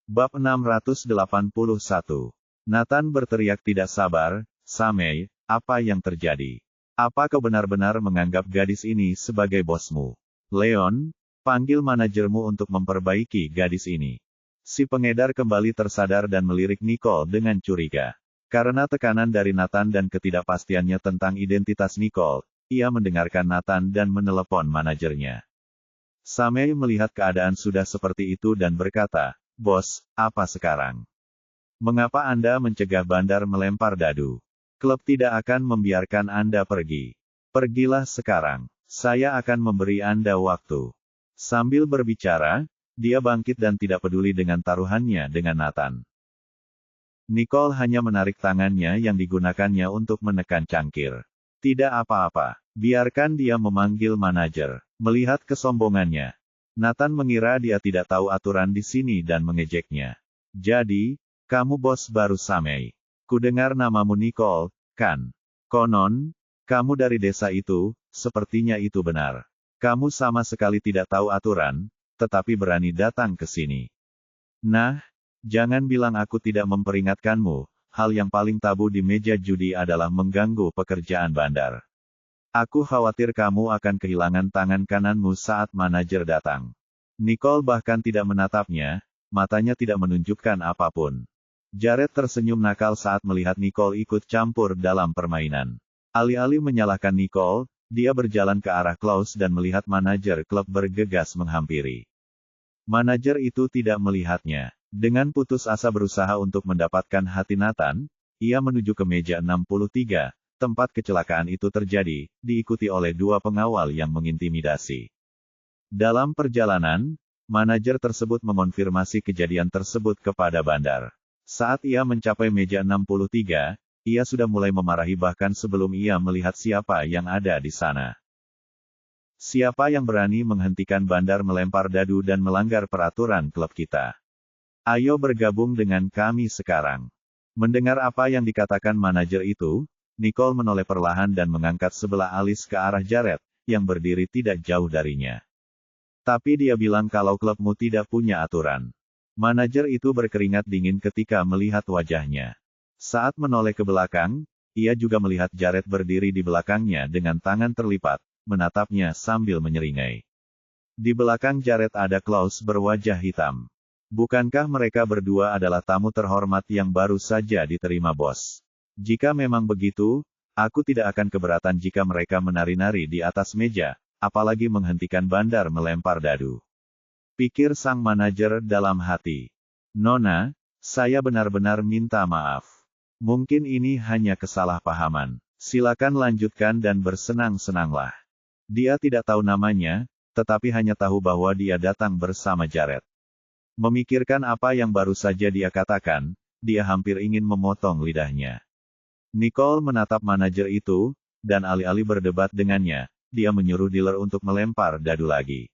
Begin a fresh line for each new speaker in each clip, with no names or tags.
Bab 681. Nathan berteriak tidak sabar, "Samei, apa yang terjadi? Apa kau benar-benar menganggap gadis ini sebagai bosmu? Leon, panggil manajermu untuk memperbaiki gadis ini." Si pengedar kembali tersadar dan melirik Nicole dengan curiga. Karena tekanan dari Nathan dan ketidakpastiannya tentang identitas Nicole, ia mendengarkan Nathan dan menelepon manajernya. Samei melihat keadaan sudah seperti itu dan berkata, "Bos, apa sekarang? Mengapa Anda mencegah Bandar melempar dadu? Klub tidak akan membiarkan Anda pergi. Pergilah sekarang. Saya akan memberi Anda waktu." Sambil berbicara, dia bangkit dan tidak peduli dengan taruhannya dengan Nathan. Nicole hanya menarik tangannya yang digunakannya untuk menekan cangkir. "Tidak apa-apa. Biarkan dia memanggil manajer." Melihat kesombongannya, Nathan mengira dia tidak tahu aturan di sini dan mengejeknya. "Jadi, kamu bos baru Samei. Kudengar namamu Nicole, kan? Konon, kamu dari desa itu, sepertinya itu benar. Kamu sama sekali tidak tahu aturan, tetapi berani datang ke sini. Nah, jangan bilang aku tidak memperingatkanmu, hal yang paling tabu di meja judi adalah mengganggu pekerjaan bandar. Aku khawatir kamu akan kehilangan tangan kananmu saat manajer datang." Nicole bahkan tidak menatapnya, matanya tidak menunjukkan apapun. Jared tersenyum nakal saat melihat Nicole ikut campur dalam permainan. Alih-alih menyalahkan Nicole, dia berjalan ke arah Klaus dan melihat manajer klub bergegas menghampiri. Manajer itu tidak melihatnya. Dengan putus asa berusaha untuk mendapatkan hati Nathan, ia menuju ke meja 63, tempat kecelakaan itu terjadi, diikuti oleh dua pengawal yang mengintimidasi. Dalam perjalanan, manajer tersebut mengonfirmasi kejadian tersebut kepada Bandar. Saat ia mencapai meja 63, ia sudah mulai memarahi bahkan sebelum ia melihat siapa yang ada di sana. "Siapa yang berani menghentikan Bandar melempar dadu dan melanggar peraturan klub kita? Ayo bergabung dengan kami sekarang." Mendengar apa yang dikatakan manajer itu, Nicole menoleh perlahan dan mengangkat sebelah alis ke arah Jared, yang berdiri tidak jauh darinya. "Tapi dia bilang kalau klubmu tidak punya aturan." Manajer itu berkeringat dingin ketika melihat wajahnya. Saat menoleh ke belakang, ia juga melihat Jared berdiri di belakangnya dengan tangan terlipat, menatapnya sambil menyeringai. Di belakang Jared ada Klaus berwajah hitam. "Bukankah mereka berdua adalah tamu terhormat yang baru saja diterima bos? Jika memang begitu, aku tidak akan keberatan jika mereka menari-nari di atas meja, apalagi menghentikan Bandar melempar dadu," pikir sang manajer dalam hati. "Nona, saya benar-benar minta maaf. Mungkin ini hanya kesalahpahaman. Silakan lanjutkan dan bersenang-senanglah." Dia tidak tahu namanya, tetapi hanya tahu bahwa dia datang bersama Jared. Memikirkan apa yang baru saja dia katakan, dia hampir ingin memotong lidahnya. Nicole menatap manajer itu, dan alih-alih berdebat dengannya, dia menyuruh dealer untuk melempar dadu lagi.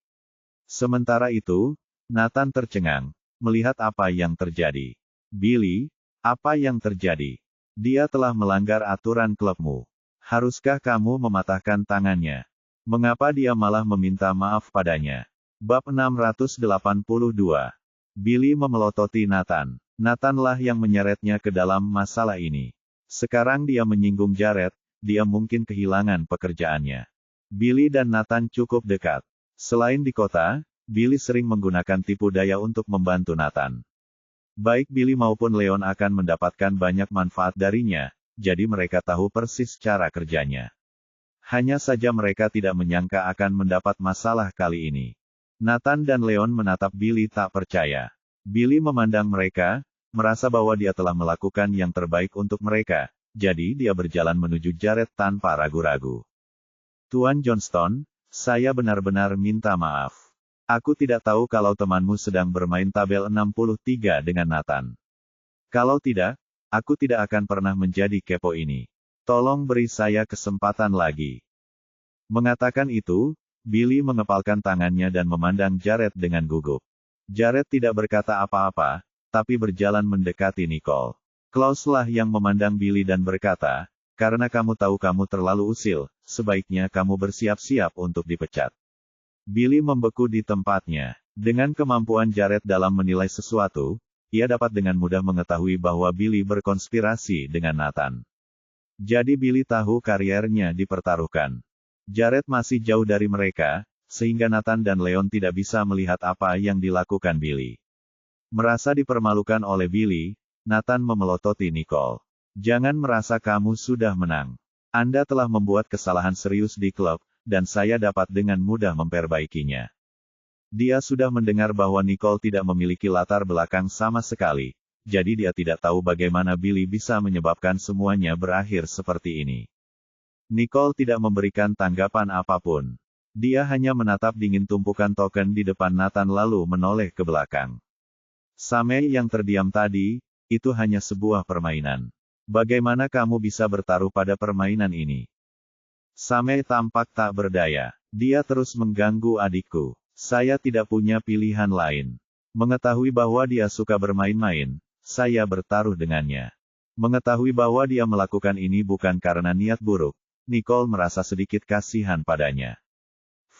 Sementara itu, Nathan tercengang, melihat apa yang terjadi. "Billy, apa yang terjadi? Dia telah melanggar aturan klubmu. Haruskah kamu mematahkan tangannya? Mengapa dia malah meminta maaf padanya?" Bab 682. Billy memelototi Nathan. Nathanlah yang menyeretnya ke dalam masalah ini. Sekarang dia menyinggung Jared, dia mungkin kehilangan pekerjaannya. Billy dan Nathan cukup dekat. Selain di kota, Billy sering menggunakan tipu daya untuk membantu Nathan. Baik Billy maupun Leon akan mendapatkan banyak manfaat darinya, jadi mereka tahu persis cara kerjanya. Hanya saja mereka tidak menyangka akan mendapat masalah kali ini. Nathan dan Leon menatap Billy tak percaya. Billy memandang mereka, merasa bahwa dia telah melakukan yang terbaik untuk mereka, jadi dia berjalan menuju Jared tanpa ragu-ragu. "Tuan Johnston, saya benar-benar minta maaf. Aku tidak tahu kalau temanmu sedang bermain tabel 63 dengan Nathan. Kalau tidak, aku tidak akan pernah menjadi kepo ini. Tolong beri saya kesempatan lagi." Mengatakan itu, Billy mengepalkan tangannya dan memandang Jared dengan gugup. Jared tidak berkata apa-apa, tapi berjalan mendekati Nicole. Klauslah yang memandang Billy dan berkata, "Karena kamu tahu kamu terlalu usil, sebaiknya kamu bersiap-siap untuk dipecat." Billy membeku di tempatnya. Dengan kemampuan Jared dalam menilai sesuatu, ia dapat dengan mudah mengetahui bahwa Billy berkonspirasi dengan Nathan. Jadi Billy tahu kariernya dipertaruhkan. Jared masih jauh dari mereka, sehingga Nathan dan Leon tidak bisa melihat apa yang dilakukan Billy. Merasa dipermalukan oleh Billy, Nathan memelototi Nicole. Jangan merasa kamu sudah menang. Anda telah membuat kesalahan serius di klub, dan saya dapat dengan mudah memperbaikinya. Dia sudah mendengar bahwa Nicole tidak memiliki latar belakang sama sekali, jadi dia tidak tahu bagaimana Billy bisa menyebabkan semuanya berakhir seperti ini. Nicole tidak memberikan tanggapan apapun. Dia hanya menatap dingin tumpukan token di depan Nathan lalu menoleh ke belakang. Samei yang terdiam tadi, itu hanya sebuah permainan. Bagaimana kamu bisa bertaruh pada permainan ini? Samei tampak tak berdaya. Dia terus mengganggu adikku. Saya tidak punya pilihan lain. Mengetahui bahwa dia suka bermain-main, saya bertaruh dengannya. Mengetahui bahwa dia melakukan ini bukan karena niat buruk, Nicole merasa sedikit kasihan padanya.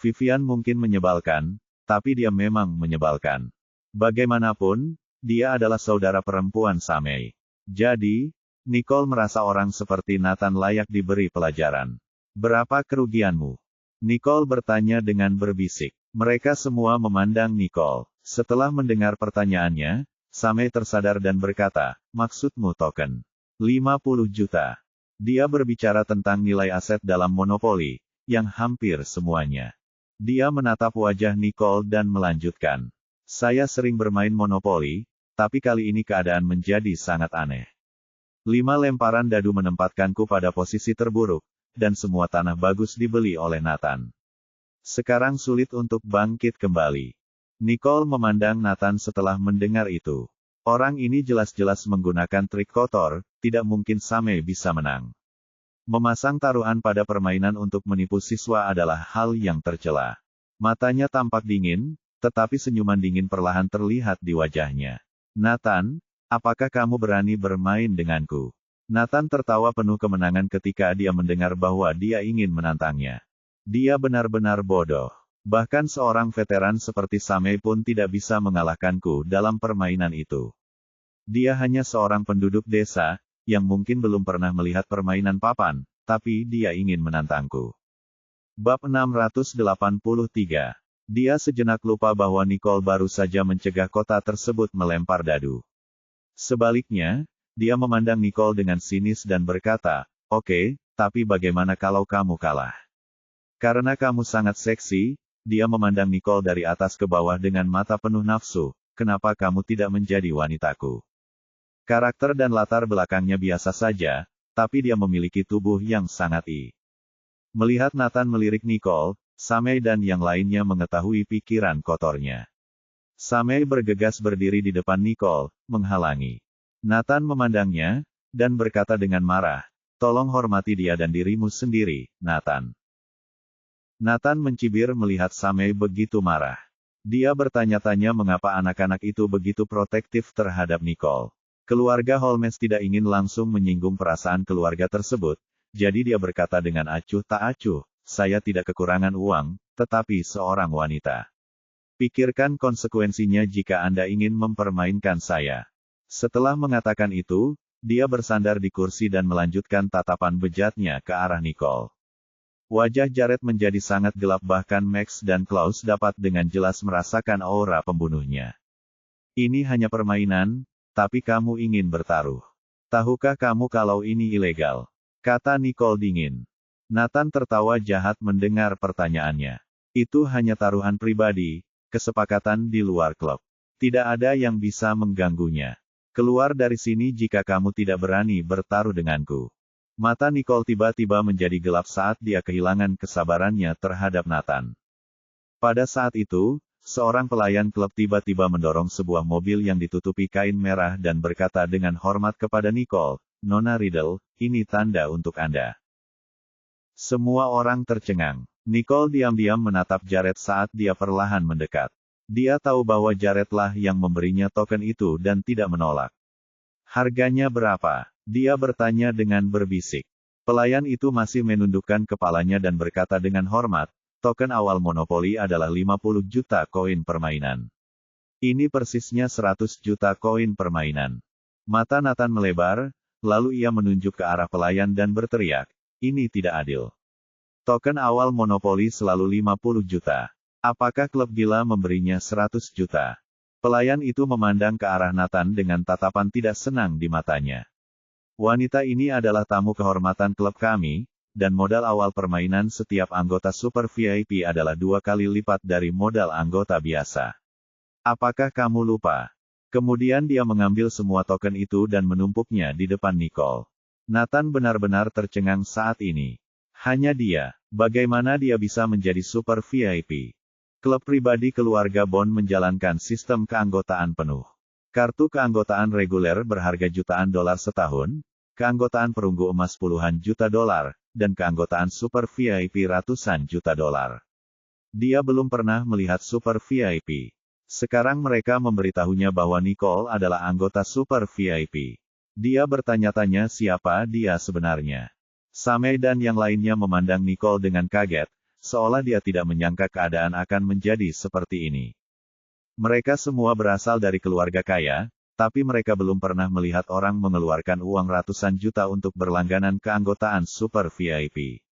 Vivian mungkin menyebalkan, tapi dia memang menyebalkan. Bagaimanapun, dia adalah saudara perempuan Samei. Jadi, Nicole merasa orang seperti Nathan layak diberi pelajaran. Berapa kerugianmu? Nicole bertanya dengan berbisik. Mereka semua memandang Nicole. Setelah mendengar pertanyaannya, Samei tersadar dan berkata, maksudmu token? 50 juta. Dia berbicara tentang nilai aset dalam monopoli, yang hampir semuanya. Dia menatap wajah Nicole dan melanjutkan. Saya sering bermain monopoli, tapi kali ini keadaan menjadi sangat aneh. 5 lemparan dadu menempatkanku pada posisi terburuk, dan semua tanah bagus dibeli oleh Nathan. Sekarang sulit untuk bangkit kembali. Nicole memandang Nathan setelah mendengar itu. Orang ini jelas-jelas menggunakan trik kotor, tidak mungkin Samei bisa menang. Memasang taruhan pada permainan untuk menipu siswa adalah hal yang tercela. Matanya tampak dingin, tetapi senyuman dingin perlahan terlihat di wajahnya. Nathan, apakah kamu berani bermain denganku? Nathan tertawa penuh kemenangan ketika dia mendengar bahwa dia ingin menantangnya. Dia benar-benar bodoh. Bahkan seorang veteran seperti Samei pun tidak bisa mengalahkanku dalam permainan itu. Dia hanya seorang penduduk desa, yang mungkin belum pernah melihat permainan papan, tapi dia ingin menantangku. Bab 683. Dia sejenak lupa bahwa Nicole baru saja mencegah kota tersebut melempar dadu. Sebaliknya, dia memandang Nicole dengan sinis dan berkata, oke, tapi bagaimana kalau kamu kalah? Karena kamu sangat seksi, dia memandang Nicole dari atas ke bawah dengan mata penuh nafsu, kenapa kamu tidak menjadi wanitaku? Karakter dan latar belakangnya biasa saja, tapi dia memiliki tubuh yang sangat Melihat Nathan melirik Nicole, Samei dan yang lainnya mengetahui pikiran kotornya. Samei bergegas berdiri di depan Nicole, menghalangi. Nathan memandangnya, dan berkata dengan marah, tolong hormati dia dan dirimu sendiri, Nathan. Nathan mencibir melihat Samei begitu marah. Dia bertanya-tanya mengapa anak-anak itu begitu protektif terhadap Nicole. Keluarga Holmes tidak ingin langsung menyinggung perasaan keluarga tersebut, jadi dia berkata dengan acuh tak acuh, saya tidak kekurangan uang, tetapi seorang wanita. Pikirkan konsekuensinya jika Anda ingin mempermainkan saya. Setelah mengatakan itu, dia bersandar di kursi dan melanjutkan tatapan bejatnya ke arah Nicole. Wajah Jared menjadi sangat gelap bahkan Max dan Klaus dapat dengan jelas merasakan aura pembunuhnya. Ini hanya permainan, tapi kamu ingin bertaruh. Tahukah kamu kalau ini ilegal? Kata Nicole dingin. Nathan tertawa jahat mendengar pertanyaannya. Itu hanya taruhan pribadi, kesepakatan di luar klub. Tidak ada yang bisa mengganggunya. Keluar dari sini jika kamu tidak berani bertaruh denganku. Mata Nicole tiba-tiba menjadi gelap saat dia kehilangan kesabarannya terhadap Nathan. Pada saat itu, seorang pelayan klub tiba-tiba mendorong sebuah mobil yang ditutupi kain merah dan berkata dengan hormat kepada Nicole, Nona Riddle, ini tanda untuk Anda. Semua orang tercengang. Nicole diam-diam menatap Jared saat dia perlahan mendekat. Dia tahu bahwa Jared lah yang memberinya token itu dan tidak menolak. Harganya berapa? Dia bertanya dengan berbisik. Pelayan itu masih menundukkan kepalanya dan berkata dengan hormat, token awal monopoli adalah 50 juta koin permainan. Ini persisnya 100 juta koin permainan. Mata Nathan melebar, lalu ia menunjuk ke arah pelayan dan berteriak, ini tidak adil. Token awal monopoli selalu 50 juta. Apakah klub gila memberinya 100 juta? Pelayan itu memandang ke arah Nathan dengan tatapan tidak senang di matanya. Wanita ini adalah tamu kehormatan klub kami, dan modal awal permainan setiap anggota Super VIP adalah 2 kali lipat dari modal anggota biasa. Apakah kamu lupa? Kemudian dia mengambil semua token itu dan menumpuknya di depan Nicole. Nathan benar-benar tercengang saat ini. Hanya dia, bagaimana dia bisa menjadi Super VIP? Klub pribadi keluarga Bond menjalankan sistem keanggotaan penuh. Kartu keanggotaan reguler berharga jutaan dolar setahun, keanggotaan perunggu emas puluhan juta dolar, dan keanggotaan Super VIP ratusan juta dolar. Dia belum pernah melihat Super VIP. Sekarang mereka memberitahunya bahwa Nicole adalah anggota Super VIP. Dia bertanya-tanya siapa dia sebenarnya. Samei dan yang lainnya memandang Nicole dengan kaget, seolah dia tidak menyangka keadaan akan menjadi seperti ini. Mereka semua berasal dari keluarga kaya, tapi mereka belum pernah melihat orang mengeluarkan uang ratusan juta untuk berlangganan keanggotaan Super VIP.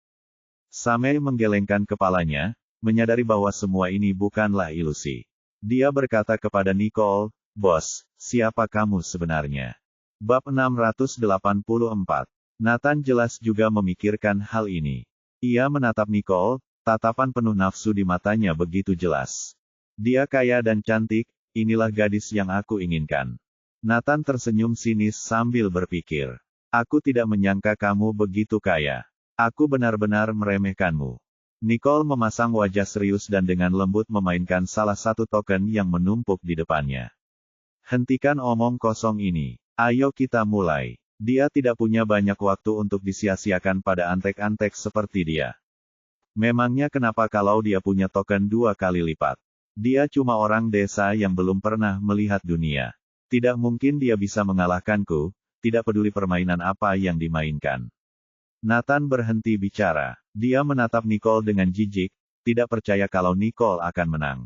Samei menggelengkan kepalanya, menyadari bahwa semua ini bukanlah ilusi. Dia berkata kepada Nicole, "Bos, siapa kamu sebenarnya?" Bab 684. Nathan jelas juga memikirkan hal ini. Ia menatap Nicole, tatapan penuh nafsu di matanya begitu jelas. Dia kaya dan cantik, inilah gadis yang aku inginkan. Nathan tersenyum sinis sambil berpikir. Aku tidak menyangka kamu begitu kaya. Aku benar-benar meremehkanmu. Nicole memasang wajah serius dan dengan lembut memainkan salah satu token yang menumpuk di depannya. Hentikan omong kosong ini. Ayo kita mulai. Dia tidak punya banyak waktu untuk disia-siakan pada antek-antek seperti dia. Memangnya kenapa kalau dia punya token 2 kali lipat? Dia cuma orang desa yang belum pernah melihat dunia. Tidak mungkin dia bisa mengalahkanku, tidak peduli permainan apa yang dimainkan. Nathan berhenti bicara. Dia menatap Nicole dengan jijik, tidak percaya kalau Nicole akan menang.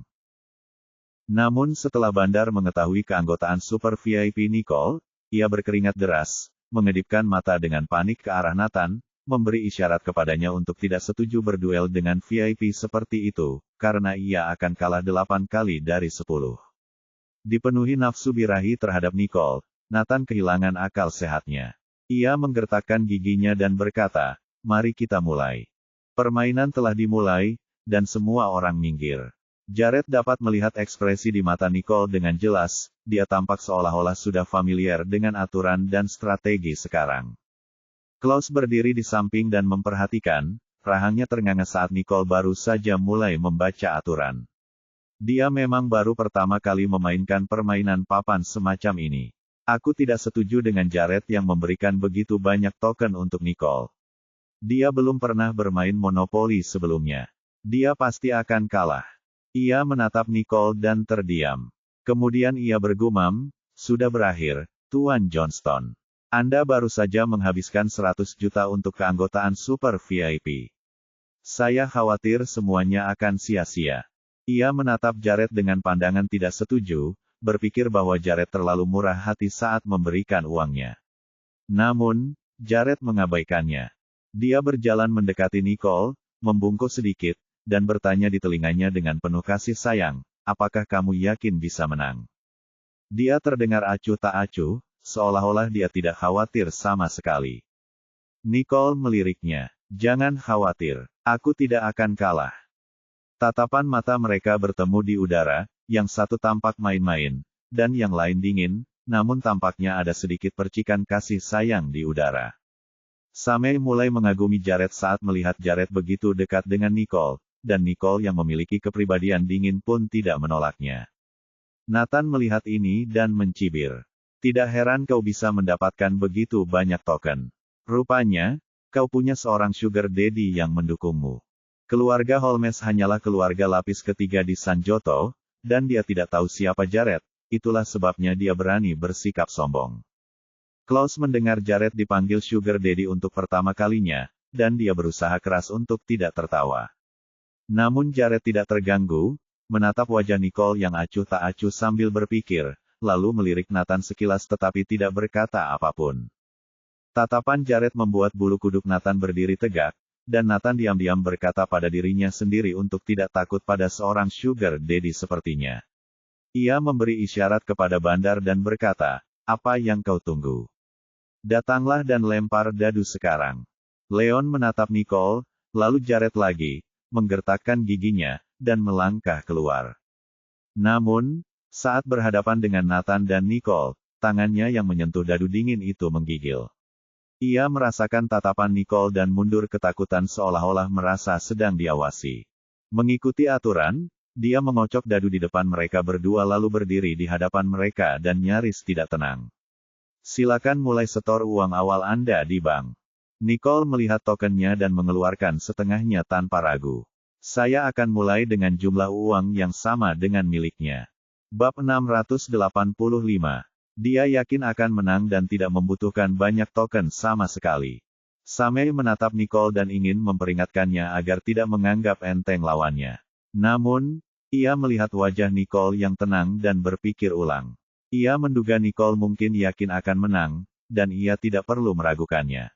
Namun setelah Bandar mengetahui keanggotaan Super VIP Nicole, ia berkeringat deras, mengedipkan mata dengan panik ke arah Nathan, memberi isyarat kepadanya untuk tidak setuju berduel dengan VIP seperti itu, karena ia akan kalah 8 kali dari 10. Dipenuhi nafsu birahi terhadap Nicole, Nathan kehilangan akal sehatnya. Ia menggertakkan giginya dan berkata, mari kita mulai. Permainan telah dimulai, dan semua orang minggir. Jared dapat melihat ekspresi di mata Nicole dengan jelas, dia tampak seolah-olah sudah familiar dengan aturan dan strategi sekarang. Klaus berdiri di samping dan memperhatikan, rahangnya ternganga saat Nicole baru saja mulai membaca aturan. Dia memang baru pertama kali memainkan permainan papan semacam ini. Aku tidak setuju dengan Jared yang memberikan begitu banyak token untuk Nicole. Dia belum pernah bermain monopoli sebelumnya. Dia pasti akan kalah. Ia menatap Nicole dan terdiam. Kemudian ia bergumam, sudah berakhir, Tuan Johnston. Anda baru saja menghabiskan 100 juta untuk keanggotaan Super VIP. Saya khawatir semuanya akan sia-sia. Ia menatap Jared dengan pandangan tidak setuju, berpikir bahwa Jared terlalu murah hati saat memberikan uangnya. Namun, Jared mengabaikannya. Dia berjalan mendekati Nicole, membungkuk sedikit, dan bertanya di telinganya dengan penuh kasih sayang, apakah kamu yakin bisa menang? Dia terdengar acuh tak acuh, seolah-olah dia tidak khawatir sama sekali. Nicole meliriknya, jangan khawatir, aku tidak akan kalah. Tatapan mata mereka bertemu di udara, yang satu tampak main-main, dan yang lain dingin, namun tampaknya ada sedikit percikan kasih sayang di udara. Samei mulai mengagumi Jared saat melihat Jared begitu dekat dengan Nicole, dan Nicole yang memiliki kepribadian dingin pun tidak menolaknya. Nathan melihat ini dan mencibir. Tidak heran kau bisa mendapatkan begitu banyak token. Rupanya, kau punya seorang sugar daddy yang mendukungmu. Keluarga Holmes hanyalah keluarga lapis ketiga di Sanjoto, dan dia tidak tahu siapa Jared, itulah sebabnya dia berani bersikap sombong. Klaus mendengar Jared dipanggil Sugar Daddy untuk pertama kalinya, dan dia berusaha keras untuk tidak tertawa. Namun Jared tidak terganggu, menatap wajah Nicole yang acuh tak acuh sambil berpikir, lalu melirik Nathan sekilas tetapi tidak berkata apapun. Tatapan Jared membuat bulu kuduk Nathan berdiri tegak, dan Nathan diam-diam berkata pada dirinya sendiri untuk tidak takut pada seorang sugar daddy sepertinya. Ia memberi isyarat kepada Bandar dan berkata, "Apa yang kau tunggu? Datanglah dan lempar dadu sekarang." Leon menatap Nicole, lalu Jared lagi, menggertakkan giginya, dan melangkah keluar. Namun, saat berhadapan dengan Nathan dan Nicole, tangannya yang menyentuh dadu dingin itu menggigil. Ia merasakan tatapan Nicole dan mundur ketakutan seolah-olah merasa sedang diawasi. Mengikuti aturan, dia mengocok dadu di depan mereka berdua lalu berdiri di hadapan mereka dan nyaris tidak tenang. "Silakan mulai setor uang awal Anda di bank." Nicole melihat tokennya dan mengeluarkan setengahnya tanpa ragu. "Saya akan mulai dengan jumlah uang yang sama dengan miliknya." Bab 685. Dia yakin akan menang dan tidak membutuhkan banyak token sama sekali. Samei menatap Nicole dan ingin memperingatkannya agar tidak menganggap enteng lawannya. Namun, ia melihat wajah Nicole yang tenang dan berpikir ulang. Ia menduga Nicole mungkin yakin akan menang, dan ia tidak perlu meragukannya.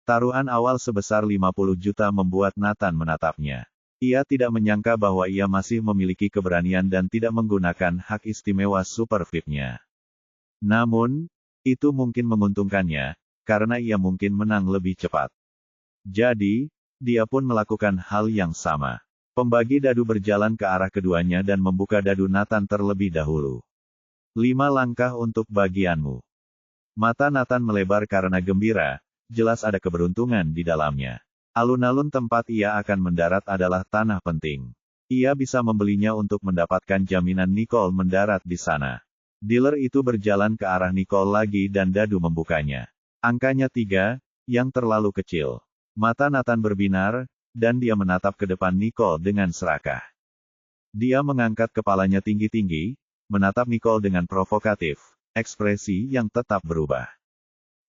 Taruhan awal sebesar 50 juta membuat Nathan menatapnya. Ia tidak menyangka bahwa ia masih memiliki keberanian dan tidak menggunakan hak istimewa Super VIP-nya. Namun, itu mungkin menguntungkannya, karena ia mungkin menang lebih cepat. Jadi, dia pun melakukan hal yang sama. Pembagi dadu berjalan ke arah keduanya dan membuka dadu Nathan terlebih dahulu. 5 langkah untuk bagianmu. Mata Nathan melebar karena gembira, jelas ada keberuntungan di dalamnya. Alun-alun tempat ia akan mendarat adalah tanah penting. Ia bisa membelinya untuk mendapatkan jaminan Nicole mendarat di sana. Dealer itu berjalan ke arah Nicole lagi dan dadu membukanya. Angkanya 3, yang terlalu kecil. Mata Nathan berbinar, dan dia menatap ke depan Nicole dengan serakah. Dia mengangkat kepalanya tinggi-tinggi, menatap Nicole dengan provokatif, ekspresi yang tetap berubah.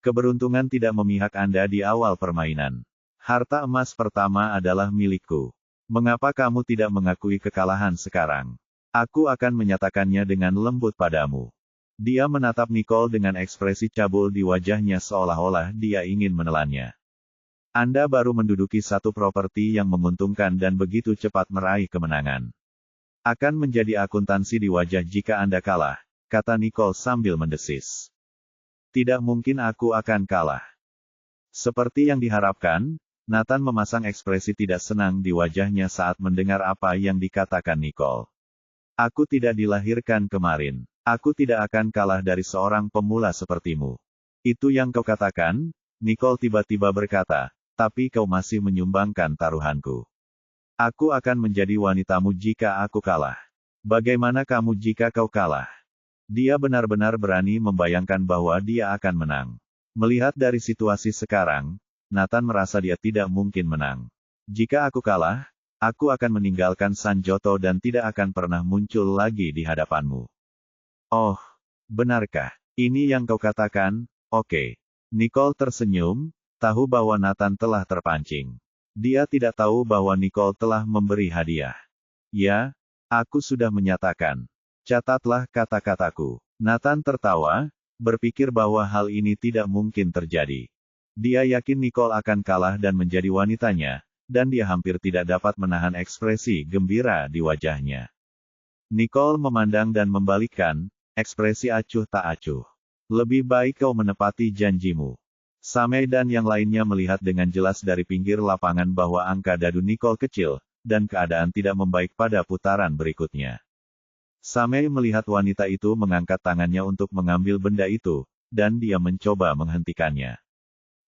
"Keberuntungan tidak memihak Anda di awal permainan. Harta emas pertama adalah milikku. Mengapa kamu tidak mengakui kekalahan sekarang? Aku akan menyatakannya dengan lembut padamu." Dia menatap Nicole dengan ekspresi cabul di wajahnya seolah-olah dia ingin menelannya. "Anda baru menduduki satu properti yang menguntungkan dan begitu cepat meraih kemenangan. Akan menjadi akuntansi di wajah jika Anda kalah," kata Nicole sambil mendesis. "Tidak mungkin aku akan kalah." Seperti yang diharapkan, Nathan memasang ekspresi tidak senang di wajahnya saat mendengar apa yang dikatakan Nicole. "Aku tidak dilahirkan kemarin. Aku tidak akan kalah dari seorang pemula sepertimu." "Itu yang kau katakan?" Nicole tiba-tiba berkata, "tapi kau masih menyumbangkan taruhanku. Aku akan menjadi wanitamu jika aku kalah. Bagaimana kamu jika kau kalah?" Dia benar-benar berani membayangkan bahwa dia akan menang. Melihat dari situasi sekarang, Nathan merasa dia tidak mungkin menang. "Jika aku kalah, aku akan meninggalkan Sanjoto dan tidak akan pernah muncul lagi di hadapanmu." "Oh, benarkah? Ini yang kau katakan? Oke." Nicole tersenyum, tahu bahwa Nathan telah terpancing. Dia tidak tahu bahwa Nicole telah memberi hadiah. "Ya, aku sudah menyatakan. Catatlah kata-kataku." Nathan tertawa, berpikir bahwa hal ini tidak mungkin terjadi. Dia yakin Nicole akan kalah dan menjadi wanitanya, dan dia hampir tidak dapat menahan ekspresi gembira di wajahnya. Nicole memandang dan membalikkan, ekspresi acuh tak acuh. "Lebih baik kau menepati janjimu." Samei dan yang lainnya melihat dengan jelas dari pinggir lapangan bahwa angka dadu Nicole kecil, dan keadaan tidak membaik pada putaran berikutnya. Samei melihat wanita itu mengangkat tangannya untuk mengambil benda itu, dan dia mencoba menghentikannya.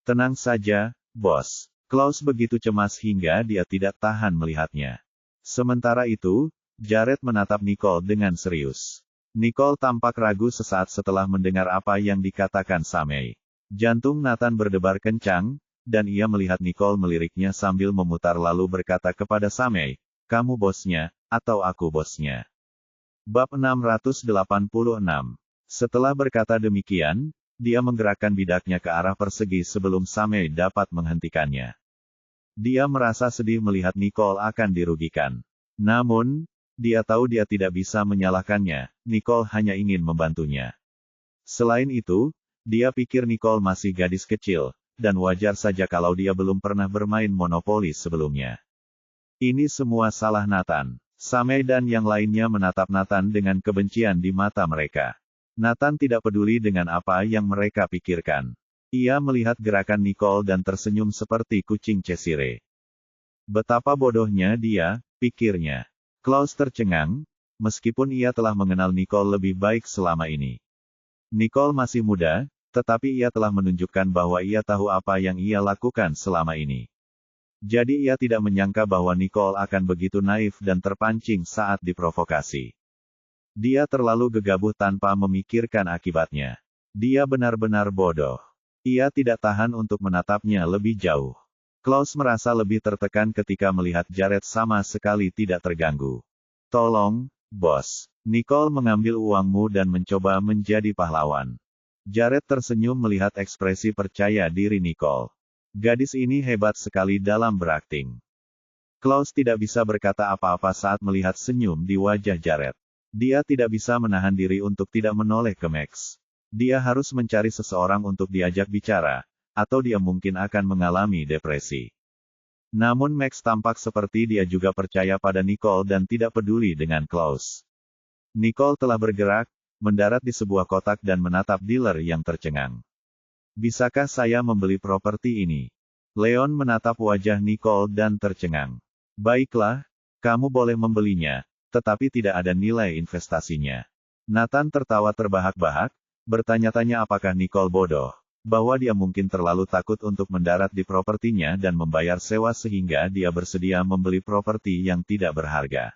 "Tenang saja, bos." Klaus begitu cemas hingga dia tidak tahan melihatnya. Sementara itu, Jared menatap Nicole dengan serius. Nicole tampak ragu sesaat setelah mendengar apa yang dikatakan Samei. Jantung Nathan berdebar kencang, dan ia melihat Nicole meliriknya sambil memutar lalu berkata kepada Samei, "Kamu bosnya, atau aku bosnya?" Bab 686. Setelah berkata demikian, dia menggerakkan bidaknya ke arah persegi sebelum Samei dapat menghentikannya. Dia merasa sedih melihat Nicole akan dirugikan. Namun, dia tahu dia tidak bisa menyalahkannya, Nicole hanya ingin membantunya. Selain itu, dia pikir Nicole masih gadis kecil, dan wajar saja kalau dia belum pernah bermain monopoli sebelumnya. Ini semua salah Nathan. Samei dan yang lainnya menatap Nathan dengan kebencian di mata mereka. Nathan tidak peduli dengan apa yang mereka pikirkan. Ia melihat gerakan Nicole dan tersenyum seperti kucing Cheshire. Betapa bodohnya dia, pikirnya. Klaus tercengang, meskipun ia telah mengenal Nicole lebih baik selama ini. Nicole masih muda, tetapi ia telah menunjukkan bahwa ia tahu apa yang ia lakukan selama ini. Jadi ia tidak menyangka bahwa Nicole akan begitu naif dan terpancing saat diprovokasi. Dia terlalu gegabah tanpa memikirkan akibatnya. Dia benar-benar bodoh. Ia tidak tahan untuk menatapnya lebih jauh. Klaus merasa lebih tertekan ketika melihat Jared sama sekali tidak terganggu. Tolong, bos. Nicole mengambil uangmu dan mencoba menjadi pahlawan. Jared tersenyum melihat ekspresi percaya diri Nicole. Gadis ini hebat sekali dalam berakting. Klaus tidak bisa berkata apa-apa saat melihat senyum di wajah Jared. Dia tidak bisa menahan diri untuk tidak menoleh ke Max. Dia harus mencari seseorang untuk diajak bicara, atau dia mungkin akan mengalami depresi. Namun Max tampak seperti dia juga percaya pada Nicole dan tidak peduli dengan Klaus. Nicole telah bergerak, mendarat di sebuah kotak dan menatap dealer yang tercengang. Bisakah saya membeli properti ini? Leon menatap wajah Nicole dan tercengang. Baiklah, kamu boleh membelinya, tetapi tidak ada nilai investasinya. Nathan tertawa terbahak-bahak, bertanya-tanya apakah Nicole bodoh, bahwa dia mungkin terlalu takut untuk mendarat di propertinya dan membayar sewa sehingga dia bersedia membeli properti yang tidak berharga.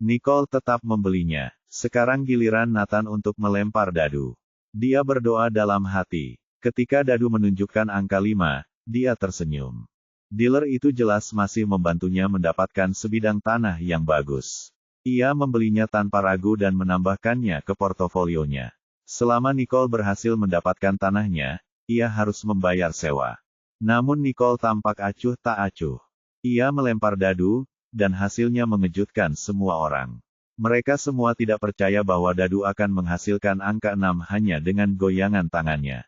Nicole tetap membelinya. Sekarang giliran Nathan untuk melempar dadu. Dia berdoa dalam hati. Ketika dadu menunjukkan angka 5, dia tersenyum. Dealer itu jelas masih membantunya mendapatkan sebidang tanah yang bagus. Ia membelinya tanpa ragu dan menambahkannya ke portofolionya. Selama Nicole berhasil mendapatkan tanahnya, ia harus membayar sewa. Namun Nicole tampak acuh tak acuh. Ia melempar dadu, dan hasilnya mengejutkan semua orang. Mereka semua tidak percaya bahwa dadu akan menghasilkan angka 6 hanya dengan goyangan tangannya.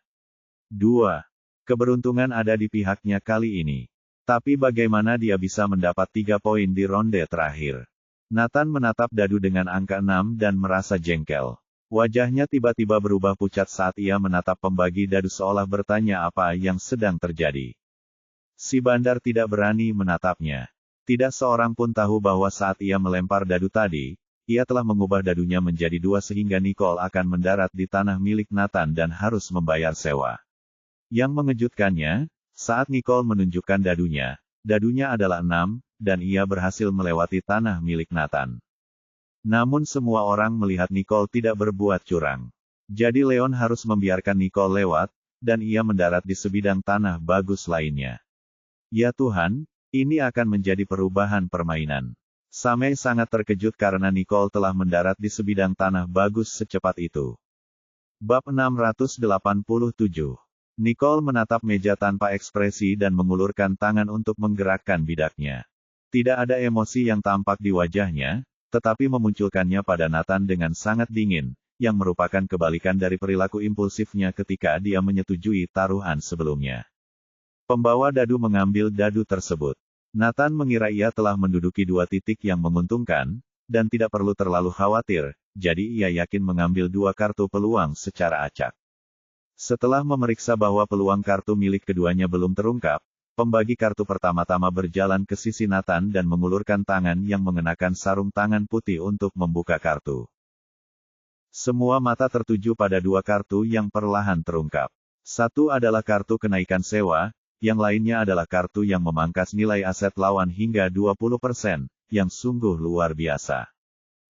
2. Keberuntungan ada di pihaknya kali ini. Tapi bagaimana dia bisa mendapat 3 poin di ronde terakhir? Nathan menatap dadu dengan angka 6 dan merasa jengkel. Wajahnya tiba-tiba berubah pucat saat ia menatap pembagi dadu seolah bertanya apa yang sedang terjadi. Si bandar tidak berani menatapnya. Tidak seorang pun tahu bahwa saat ia melempar dadu tadi, ia telah mengubah dadunya menjadi 2 sehingga Nicole akan mendarat di tanah milik Nathan dan harus membayar sewa. Yang mengejutkannya, saat Nicole menunjukkan dadunya adalah 6, dan ia berhasil melewati tanah milik Nathan. Namun semua orang melihat Nicole tidak berbuat curang. Jadi Leon harus membiarkan Nicole lewat, dan ia mendarat di sebidang tanah bagus lainnya. Ya Tuhan, ini akan menjadi perubahan permainan. Samei sangat terkejut karena Nicole telah mendarat di sebidang tanah bagus secepat itu. Bab 687. Nicole menatap meja tanpa ekspresi dan mengulurkan tangan untuk menggerakkan bidaknya. Tidak ada emosi yang tampak di wajahnya, tetapi memunculkannya pada Nathan dengan sangat dingin, yang merupakan kebalikan dari perilaku impulsifnya ketika dia menyetujui taruhan sebelumnya. Pembawa dadu mengambil dadu tersebut. Nathan mengira ia telah menduduki 2 titik yang menguntungkan, dan tidak perlu terlalu khawatir, jadi ia yakin mengambil 2 kartu peluang secara acak. Setelah memeriksa bahwa peluang kartu milik keduanya belum terungkap, pembagi kartu pertama-tama berjalan ke sisi Nathan dan mengulurkan tangan yang mengenakan sarung tangan putih untuk membuka kartu. Semua mata tertuju pada 2 kartu yang perlahan terungkap. Satu adalah kartu kenaikan sewa, yang lainnya adalah kartu yang memangkas nilai aset lawan hingga 20%, yang sungguh luar biasa.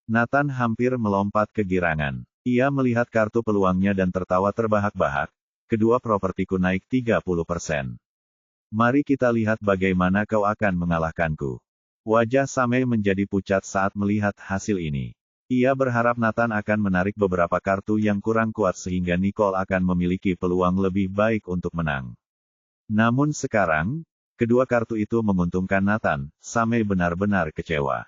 Nathan hampir melompat kegirangan. Ia melihat kartu peluangnya dan tertawa terbahak-bahak. Kedua propertiku naik 30%. Mari kita lihat bagaimana kau akan mengalahkanku. Wajah Samei menjadi pucat saat melihat hasil ini. Ia berharap Nathan akan menarik beberapa kartu yang kurang kuat sehingga Nicole akan memiliki peluang lebih baik untuk menang. Namun sekarang, kedua kartu itu menguntungkan Nathan. Samei benar-benar kecewa.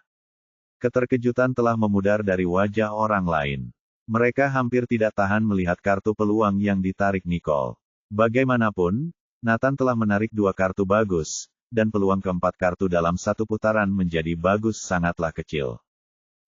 Keterkejutan telah memudar dari wajah orang lain. Mereka hampir tidak tahan melihat kartu peluang yang ditarik Nicole. Bagaimanapun, Nathan telah menarik 2 kartu bagus, dan peluang keempat kartu dalam satu putaran menjadi bagus sangatlah kecil.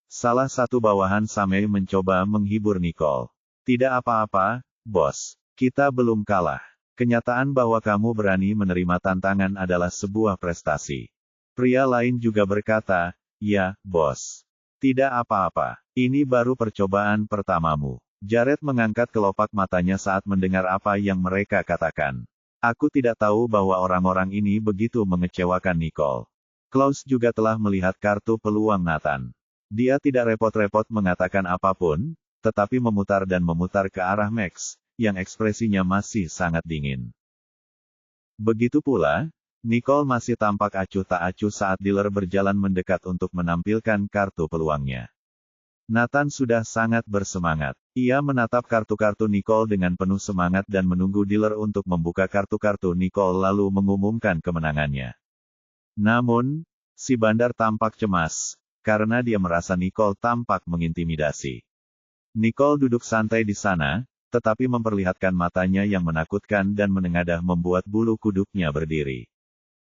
Salah satu bawahan Samei mencoba menghibur Nicole. Tidak apa-apa, bos. Kita belum kalah. Kenyataan bahwa kamu berani menerima tantangan adalah sebuah prestasi. Pria lain juga berkata, ya, bos. Tidak apa-apa. Ini baru percobaan pertamamu. Jared mengangkat kelopak matanya saat mendengar apa yang mereka katakan. Aku tidak tahu bahwa orang-orang ini begitu mengecewakan Nicole. Klaus juga telah melihat kartu peluang Nathan. Dia tidak repot-repot mengatakan apapun, tetapi memutar dan memutar ke arah Max, yang ekspresinya masih sangat dingin. Begitu pula, Nicole masih tampak acuh tak acuh saat dealer berjalan mendekat untuk menampilkan kartu peluangnya. Nathan sudah sangat bersemangat. Ia menatap kartu-kartu Nicole dengan penuh semangat dan menunggu dealer untuk membuka kartu-kartu Nicole lalu mengumumkan kemenangannya. Namun, si bandar tampak cemas, karena dia merasa Nicole tampak mengintimidasi. Nicole duduk santai di sana, tetapi memperlihatkan matanya yang menakutkan dan menengadah membuat bulu kuduknya berdiri.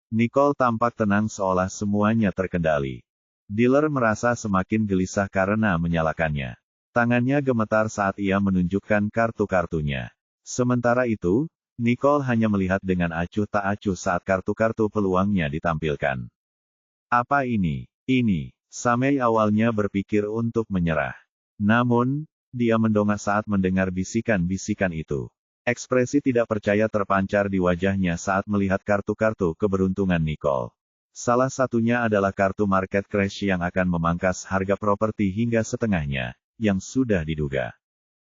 Nicole tampak tenang seolah semuanya terkendali. Dealer merasa semakin gelisah karena menyalakannya. Tangannya gemetar saat ia menunjukkan kartu-kartunya. Sementara itu, Nicole hanya melihat dengan acuh tak acuh saat kartu-kartu peluangnya ditampilkan. Apa ini? Ini. Samei awalnya berpikir untuk menyerah. Namun, dia mendongak saat mendengar bisikan-bisikan itu. Ekspresi tidak percaya terpancar di wajahnya saat melihat kartu-kartu keberuntungan Nicole. Salah satunya adalah kartu market crash yang akan memangkas harga properti hingga setengahnya, yang sudah diduga.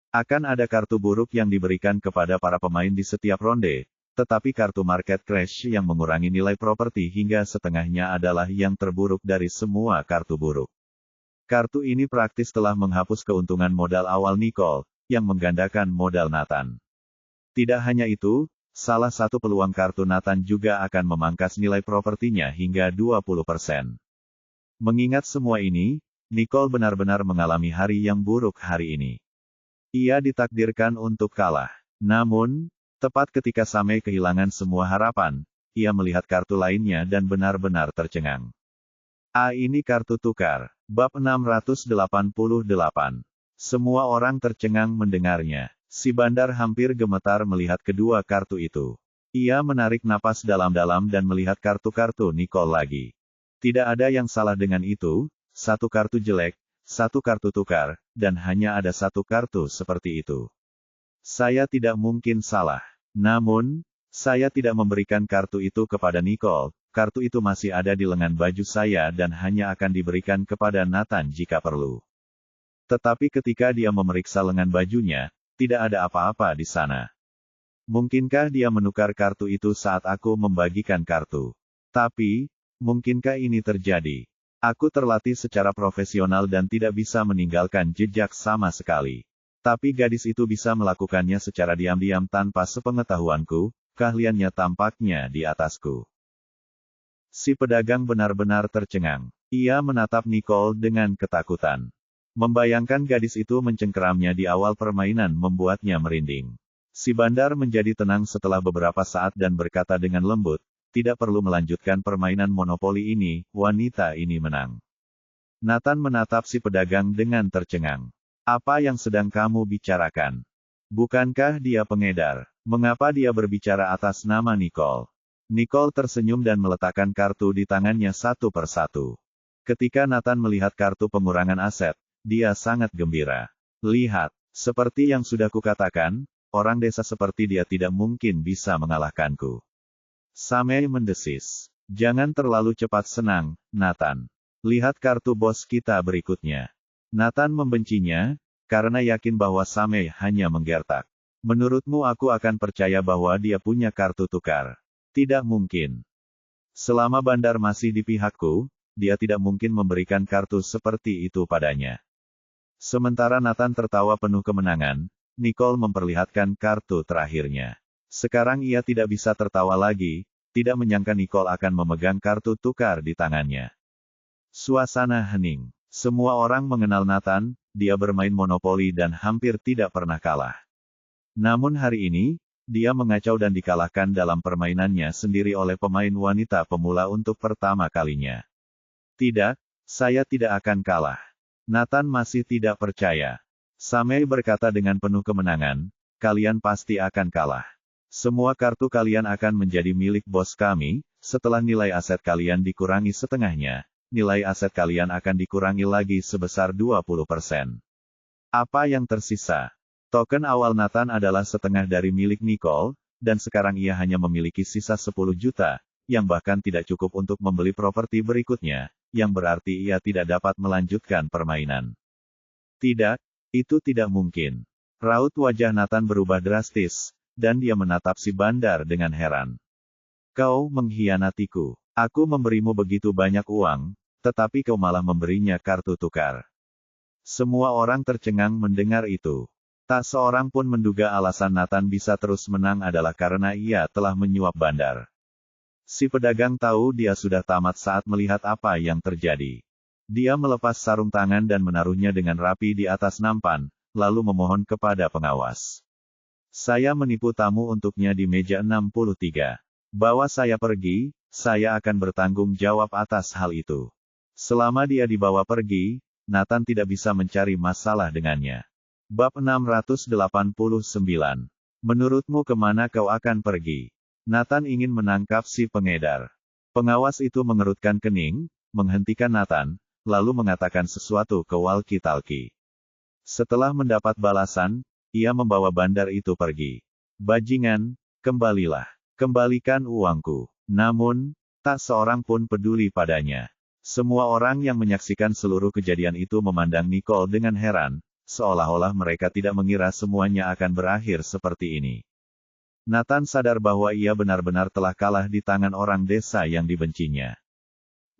Akan ada kartu buruk yang diberikan kepada para pemain di setiap ronde, tetapi kartu market crash yang mengurangi nilai properti hingga setengahnya adalah yang terburuk dari semua kartu buruk. Kartu ini praktis telah menghapus keuntungan modal awal Nicole, yang menggandakan modal Nathan. Tidak hanya itu, salah satu peluang kartu Nathan juga akan memangkas nilai propertinya hingga 20%. Mengingat semua ini, Nicole benar-benar mengalami hari yang buruk hari ini. Ia ditakdirkan untuk kalah. Namun, tepat ketika Samei kehilangan semua harapan, ia melihat kartu lainnya dan benar-benar tercengang. Ini kartu tukar. Bab 688. Semua orang tercengang mendengarnya. Si bandar hampir gemetar melihat kedua kartu itu. Ia menarik napas dalam-dalam dan melihat kartu-kartu Nicole lagi. Tidak ada yang salah dengan itu, satu kartu jelek, satu kartu tukar, dan hanya ada satu kartu seperti itu. Saya tidak mungkin salah. Namun, saya tidak memberikan kartu itu kepada Nicole, kartu itu masih ada di lengan baju saya dan hanya akan diberikan kepada Nathan jika perlu. Tetapi ketika dia memeriksa lengan bajunya, tidak ada apa-apa di sana. Mungkinkah dia menukar kartu itu saat aku membagikan kartu? Tapi, mungkinkah ini terjadi? Aku terlatih secara profesional dan tidak bisa meninggalkan jejak sama sekali. Tapi gadis itu bisa melakukannya secara diam-diam tanpa sepengetahuanku, keahliannya tampaknya di atasku. Si pedagang benar-benar tercengang. Ia menatap Nicole dengan ketakutan. Membayangkan gadis itu mencengkeramnya di awal permainan membuatnya merinding. Si bandar menjadi tenang setelah beberapa saat dan berkata dengan lembut, tidak perlu melanjutkan permainan monopoli ini, wanita ini menang. Nathan menatap si pedagang dengan tercengang. Apa yang sedang kamu bicarakan? Bukankah dia pengedar? Mengapa dia berbicara atas nama Nicole? Nicole tersenyum dan meletakkan kartu di tangannya satu persatu. Ketika Nathan melihat kartu pengurangan aset, dia sangat gembira. Lihat, seperti yang sudah kukatakan, orang desa seperti dia tidak mungkin bisa mengalahkanku. Samei mendesis. Jangan terlalu cepat senang, Nathan. Lihat kartu bos kita berikutnya. Nathan membencinya, karena yakin bahwa Samei hanya menggertak. Menurutmu aku akan percaya bahwa dia punya kartu tukar? Tidak mungkin. Selama bandar masih di pihakku, dia tidak mungkin memberikan kartu seperti itu padanya. Sementara Nathan tertawa penuh kemenangan, Nicole memperlihatkan kartu terakhirnya. Sekarang ia tidak bisa tertawa lagi, tidak menyangka Nicole akan memegang kartu tukar di tangannya. Suasana hening. Semua orang mengenal Nathan, dia bermain monopoli dan hampir tidak pernah kalah. Namun hari ini, dia mengacau dan dikalahkan dalam permainannya sendiri oleh pemain wanita pemula untuk pertama kalinya. Tidak, saya tidak akan kalah. Nathan masih tidak percaya. Samei berkata dengan penuh kemenangan, kalian pasti akan kalah. Semua kartu kalian akan menjadi milik bos kami, setelah nilai aset kalian dikurangi setengahnya, nilai aset kalian akan dikurangi lagi sebesar 20%. Apa yang tersisa? Token awal Nathan adalah setengah dari milik Nicole, dan sekarang ia hanya memiliki sisa 10 juta, yang bahkan tidak cukup untuk membeli properti berikutnya, yang berarti ia tidak dapat melanjutkan permainan. Tidak, itu tidak mungkin. Raut wajah Nathan berubah drastis, dan dia menatap si bandar dengan heran. Kau mengkhianatiku. Aku memberimu begitu banyak uang, tetapi kau malah memberinya kartu tukar. Semua orang tercengang mendengar itu. Tak seorang pun menduga alasan Nathan bisa terus menang adalah karena ia telah menyuap bandar. Si pedagang tahu dia sudah tamat saat melihat apa yang terjadi. Dia melepas sarung tangan dan menaruhnya dengan rapi di atas nampan, lalu memohon kepada pengawas. Saya menipu tamu untuknya di meja 63. Bawa saya pergi, saya akan bertanggung jawab atas hal itu. Selama dia dibawa pergi, Nathan tidak bisa mencari masalah dengannya. Bab 689. Menurutmu kemana kau akan pergi? Nathan ingin menangkap si pengedar. Pengawas itu mengerutkan kening, menghentikan Nathan, lalu mengatakan sesuatu ke walkie-talkie. Setelah mendapat balasan, ia membawa bandar itu pergi. Bajingan, kembalilah. Kembalikan uangku. Namun, tak seorang pun peduli padanya. Semua orang yang menyaksikan seluruh kejadian itu memandang Nicole dengan heran, seolah-olah mereka tidak mengira semuanya akan berakhir seperti ini. Nathan sadar bahwa ia benar-benar telah kalah di tangan orang desa yang dibencinya.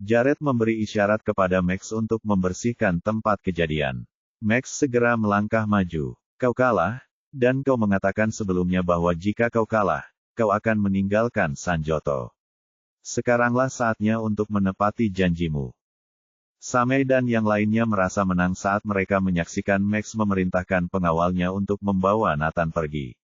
Jared memberi isyarat kepada Max untuk membersihkan tempat kejadian. Max segera melangkah maju. Kau kalah, dan kau mengatakan sebelumnya bahwa jika kau kalah, kau akan meninggalkan Sanjoto. Sekaranglah saatnya untuk menepati janjimu. Samei dan yang lainnya merasa menang saat mereka menyaksikan Max memerintahkan pengawalnya untuk membawa Nathan pergi.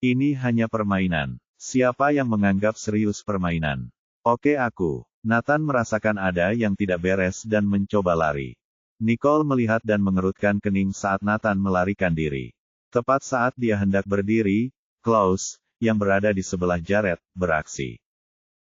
Ini hanya permainan. Siapa yang menganggap serius permainan? Oke aku. Nathan merasakan ada yang tidak beres dan mencoba lari. Nicole melihat dan mengerutkan kening saat Nathan melarikan diri. Tepat saat dia hendak berdiri, Klaus, yang berada di sebelah Jared, beraksi.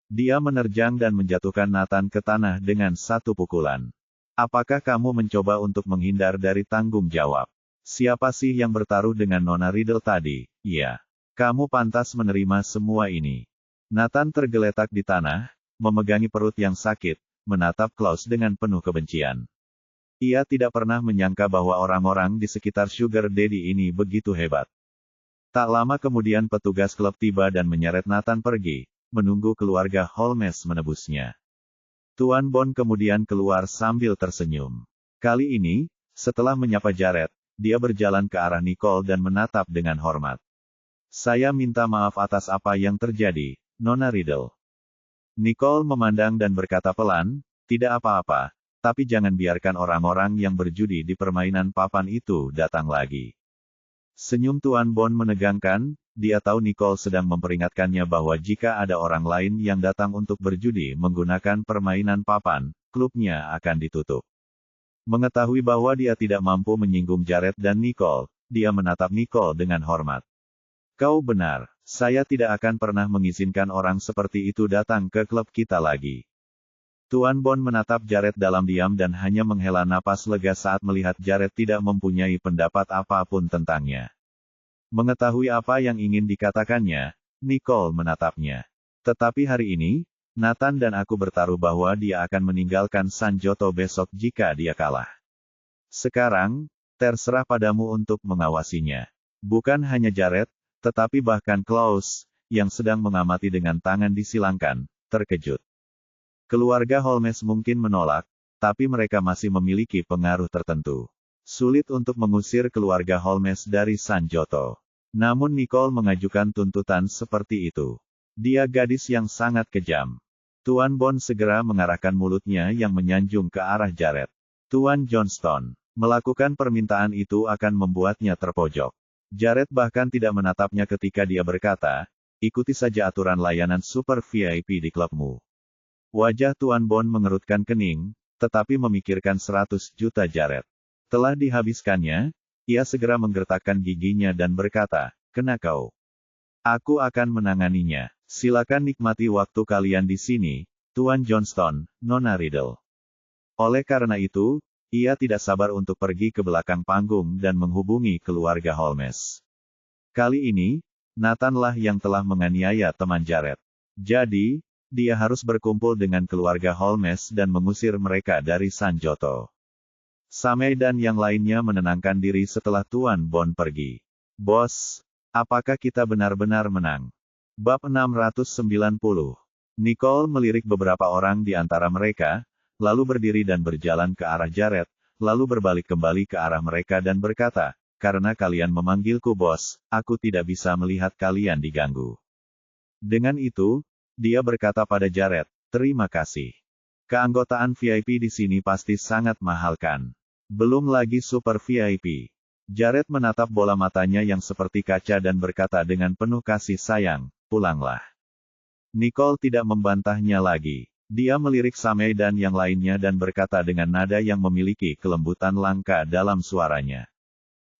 Dia menerjang dan menjatuhkan Nathan ke tanah dengan satu pukulan. Apakah kamu mencoba untuk menghindar dari tanggung jawab? Siapa sih yang bertaruh dengan Nona Riddle tadi? Iya. Kamu pantas menerima semua ini. Nathan tergeletak di tanah, memegangi perut yang sakit, menatap Klaus dengan penuh kebencian. Ia tidak pernah menyangka bahwa orang-orang di sekitar Sugar Daddy ini begitu hebat. Tak lama kemudian petugas klub tiba dan menyeret Nathan pergi, menunggu keluarga Holmes menebusnya. Tuan Bond kemudian keluar sambil tersenyum. Kali ini, setelah menyapa Jared, dia berjalan ke arah Nicole dan menatap dengan hormat. Saya minta maaf atas apa yang terjadi, Nona Riddle. Nicole memandang dan berkata pelan, tidak apa-apa. Tapi jangan biarkan orang-orang yang berjudi di permainan papan itu datang lagi. Senyum Tuan Bond menegangkan, dia tahu Nicole sedang memperingatkannya bahwa jika ada orang lain yang datang untuk berjudi menggunakan permainan papan, klubnya akan ditutup. Mengetahui bahwa dia tidak mampu menyinggung Jared dan Nicole, dia menatap Nicole dengan hormat. Kau benar, saya tidak akan pernah mengizinkan orang seperti itu datang ke klub kita lagi. Tuan Bond menatap Jared dalam diam dan hanya menghela napas lega saat melihat Jared tidak mempunyai pendapat apapun tentangnya. Mengetahui apa yang ingin dikatakannya, Nicole menatapnya. Tetapi hari ini, Nathan dan aku bertaruh bahwa dia akan meninggalkan Sanjoto besok jika dia kalah. Sekarang, terserah padamu untuk mengawasinya. Bukan hanya Jared, tetapi bahkan Klaus, yang sedang mengamati dengan tangan disilangkan, terkejut. Keluarga Holmes mungkin menolak, tapi mereka masih memiliki pengaruh tertentu. Sulit untuk mengusir keluarga Holmes dari Sanjoto. Namun Nicole mengajukan tuntutan seperti itu. Dia gadis yang sangat kejam. Tuan Bond segera mengarahkan mulutnya yang menyanjung ke arah Jared. Tuan Johnston. Melakukan permintaan itu akan membuatnya terpojok. Jared bahkan tidak menatapnya ketika dia berkata, ikuti saja aturan layanan super VIP di klubmu. Wajah Tuan Bond mengerutkan kening, tetapi memikirkan 100 juta Jared. Telah dihabiskannya, ia segera menggertakkan giginya dan berkata, kena kau. Aku akan menanganinya. Silakan nikmati waktu kalian di sini, Tuan Johnston, Nona Riddle. Oleh karena itu, ia tidak sabar untuk pergi ke belakang panggung dan menghubungi keluarga Holmes. Kali ini, Nathan-lah yang telah menganiaya teman Jared. Jadi, dia harus berkumpul dengan keluarga Holmes dan mengusir mereka dari Sanjoto. Samei dan yang lainnya menenangkan diri setelah Tuan Bond pergi. Bos, apakah kita benar-benar menang? Bab 690. Nicole melirik beberapa orang di antara mereka, lalu berdiri dan berjalan ke arah Jared, lalu berbalik kembali ke arah mereka dan berkata, karena kalian memanggilku bos, aku tidak bisa melihat kalian diganggu. Dengan itu, dia berkata pada Jared, terima kasih. Keanggotaan VIP di sini pasti sangat mahal kan? Belum lagi super VIP. Jared menatap bola matanya yang seperti kaca dan berkata dengan penuh kasih sayang, pulanglah. Nicole tidak membantahnya lagi. Dia melirik Samei dan yang lainnya dan berkata dengan nada yang memiliki kelembutan langka dalam suaranya.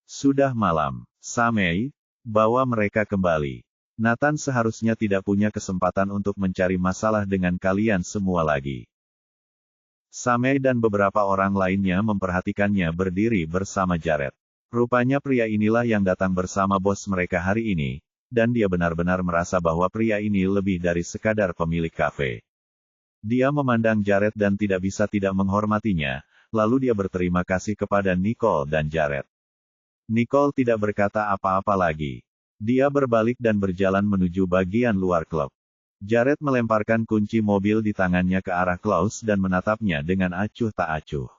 Sudah malam, Samei, bawa mereka kembali. Nathan seharusnya tidak punya kesempatan untuk mencari masalah dengan kalian semua lagi. Samei dan beberapa orang lainnya memperhatikannya berdiri bersama Jared. Rupanya pria inilah yang datang bersama bos mereka hari ini, dan dia benar-benar merasa bahwa pria ini lebih dari sekadar pemilik kafe. Dia memandang Jared dan tidak bisa tidak menghormatinya, lalu dia berterima kasih kepada Nicole dan Jared. Nicole tidak berkata apa-apa lagi. Dia berbalik dan berjalan menuju bagian luar klub. Jared melemparkan kunci mobil di tangannya ke arah Klaus dan menatapnya dengan acuh tak acuh.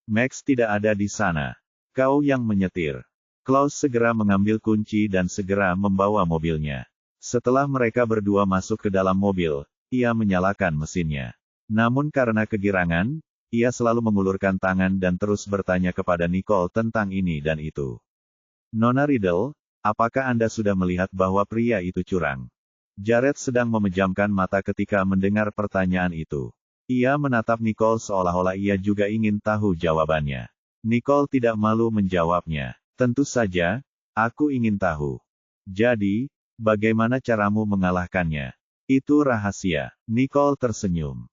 Max tidak ada di sana. Kau yang menyetir. Klaus segera mengambil kunci dan segera membawa mobilnya. Setelah mereka berdua masuk ke dalam mobil, ia menyalakan mesinnya. Namun karena kegirangan, ia selalu mengulurkan tangan dan terus bertanya kepada Nicole tentang ini dan itu. Nona Riddle, apakah Anda sudah melihat bahwa pria itu curang? Jared sedang memejamkan mata ketika mendengar pertanyaan itu. Ia menatap Nicole seolah-olah ia juga ingin tahu jawabannya. Nicole tidak malu menjawabnya. Tentu saja, aku ingin tahu. Jadi, bagaimana caramu mengalahkannya? Itu rahasia. Nicole tersenyum.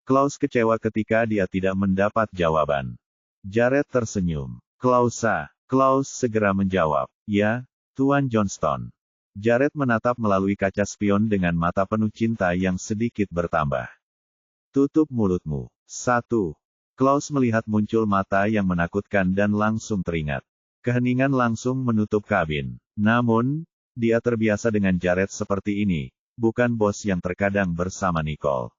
Klaus kecewa ketika dia tidak mendapat jawaban. Jared tersenyum. Klaus segera menjawab, ya, Tuan Johnston. Jared menatap melalui kaca spion dengan mata penuh cinta yang sedikit bertambah. Tutup mulutmu. 1. Klaus melihat muncul mata yang menakutkan dan langsung teringat. Keheningan langsung menutup kabin. Namun, dia terbiasa dengan Jared seperti ini. Bukan bos yang terkadang bersama Nicole.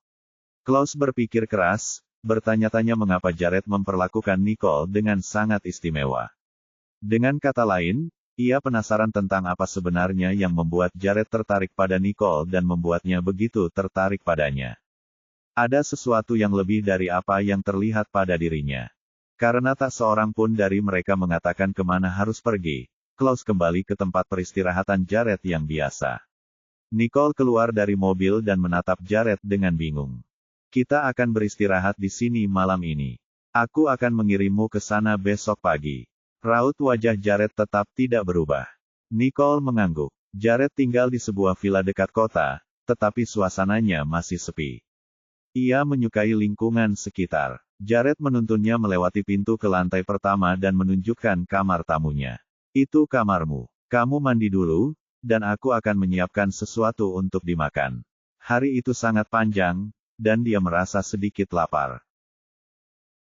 Klaus berpikir keras, bertanya-tanya mengapa Jared memperlakukan Nicole dengan sangat istimewa. Dengan kata lain, ia penasaran tentang apa sebenarnya yang membuat Jared tertarik pada Nicole dan membuatnya begitu tertarik padanya. Ada sesuatu yang lebih dari apa yang terlihat pada dirinya. Karena tak seorang pun dari mereka mengatakan kemana harus pergi, Klaus kembali ke tempat peristirahatan Jared yang biasa. Nicole keluar dari mobil dan menatap Jared dengan bingung. Kita akan beristirahat di sini malam ini. Aku akan mengirimmu ke sana besok pagi. Raut wajah Jared tetap tidak berubah. Nicole mengangguk. Jared tinggal di sebuah villa dekat kota, tetapi suasananya masih sepi. Ia menyukai lingkungan sekitar. Jared menuntunnya melewati pintu ke lantai pertama dan menunjukkan kamar tamunya. Itu kamarmu. Kamu mandi dulu, dan aku akan menyiapkan sesuatu untuk dimakan. Hari itu sangat panjang, dan dia merasa sedikit lapar.